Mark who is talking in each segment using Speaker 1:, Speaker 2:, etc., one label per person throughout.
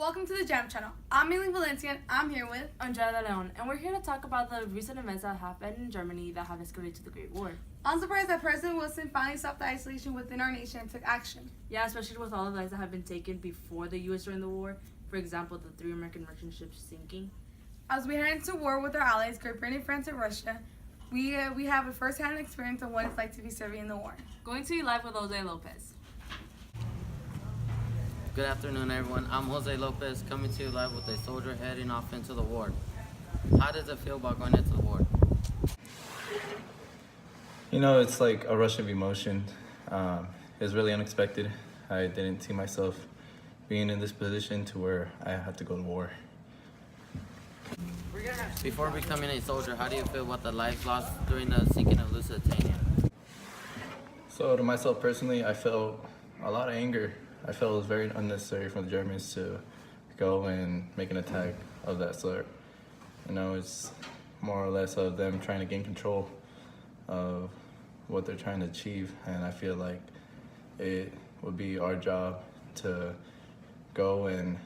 Speaker 1: welcome to the Jam Channel. I'm Aileen Valencia and I'm here with
Speaker 2: Andrea de Leon, and we're here to talk about the recent events that happened in Germany that have escalated to the Great War.
Speaker 1: I'm surprised that President Wilson finally stopped the isolation within our nation and took action.
Speaker 2: Yeah, especially with all the lives that have been taken before the U.S. joined the war. For example, the 3 American merchant ships sinking.
Speaker 1: As we head into war with our allies, Great Britain, France, and Russia, we have a first-hand experience of what it's like to be serving in the war.
Speaker 2: Going to be live with Jose Lopez.
Speaker 3: Good afternoon, everyone. I'm Jose Lopez, coming to you live with a soldier heading off into the war. How does it feel about going into the war?
Speaker 4: You know, it's like a rush of emotion. It's really unexpected. I didn't see myself being in this position to where I had to go to war.
Speaker 3: Before becoming a soldier, how do you feel about the lives lost during the sinking of Lusitania?
Speaker 4: So to myself personally, I felt a lot of anger. I felt it was very unnecessary for the Germans to go and make an attack of that sort. You know, it's more or less of them trying to gain control of what they're trying to achieve, and I feel like it would be our job to go and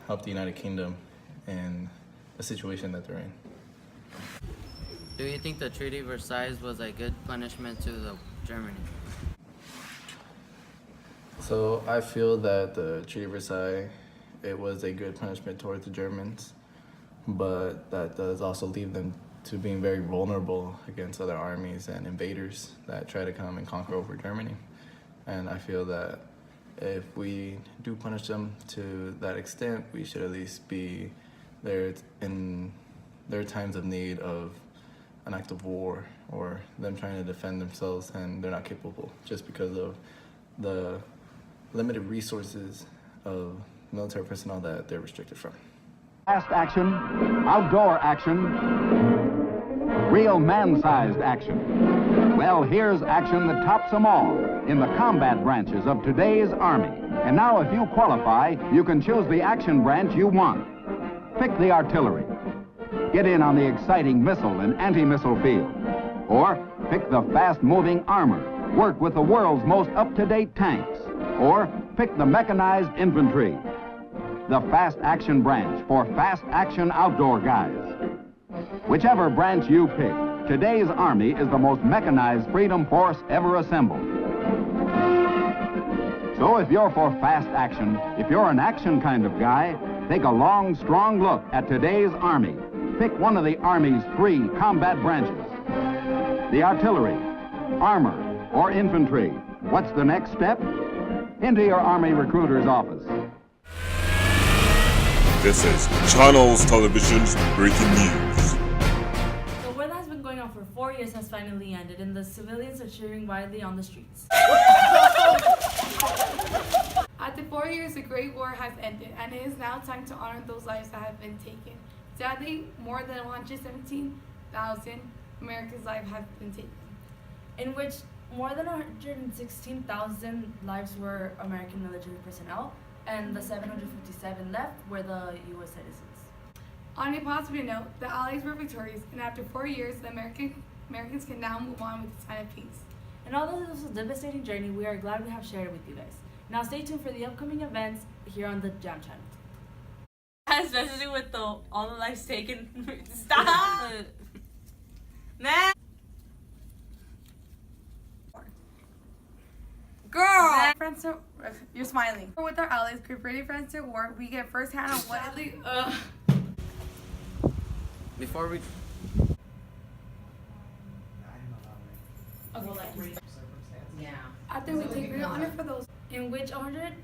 Speaker 4: help the United Kingdom in the situation that they're in.
Speaker 3: Do you think the Treaty of Versailles was a good punishment to Germany?
Speaker 4: So I feel that the Treaty of Versailles, it was a good punishment towards the Germans, but that does also leave them to being very vulnerable against other armies and invaders that try to come and conquer over Germany. And I feel that if we do punish them to that extent, we should at least be there in their times of need of an act of war or them trying to defend themselves and they're not capable just because of the limited resources of military personnel that they're restricted from.
Speaker 5: Fast action, outdoor action, real man-sized action. Well, here's action that tops them all in the combat branches of today's Army. And now if you qualify, you can choose the action branch you want. Pick the artillery. Get in on the exciting missile and anti-missile field. Or pick the fast-moving armor. Work with the world's most up-to-date tanks. Or pick the mechanized infantry. The fast action branch for fast action outdoor guys. Whichever branch you pick, today's Army is the most mechanized freedom force ever assembled. So if you're for fast action, if you're an action kind of guy, take a long, strong look at today's Army. Pick one of the Army's 3 combat branches. The artillery, armor, or infantry. What's the next step? Into your Army recruiter's office.
Speaker 6: This is Channels Television's breaking news.
Speaker 2: The war that has been going on for 4 years has finally ended, and the civilians are cheering wildly on the streets.
Speaker 1: After 4 years, the Great War has ended, and it is now time to honor those lives that have been taken. Sadly, more than 117,000 Americans' lives have been taken.
Speaker 2: In which more than 116,000 lives were American military personnel, and the 757 left were the U.S. citizens.
Speaker 1: On a positive note, the Allies were victorious, and after 4 years, the Americans can now move on with the sign of peace.
Speaker 2: And although this was a devastating journey, we are glad we have shared it with you guys. Now stay tuned for the upcoming events here on the Jam Channel. Especially with all the lives taken. Stop! Man!
Speaker 1: Girl! Friends to, you're smiling. With our allies, Great Britain, France to war, we get firsthand on what it
Speaker 3: Before we...
Speaker 2: Yeah.
Speaker 1: After we take great honor for those
Speaker 2: In which 100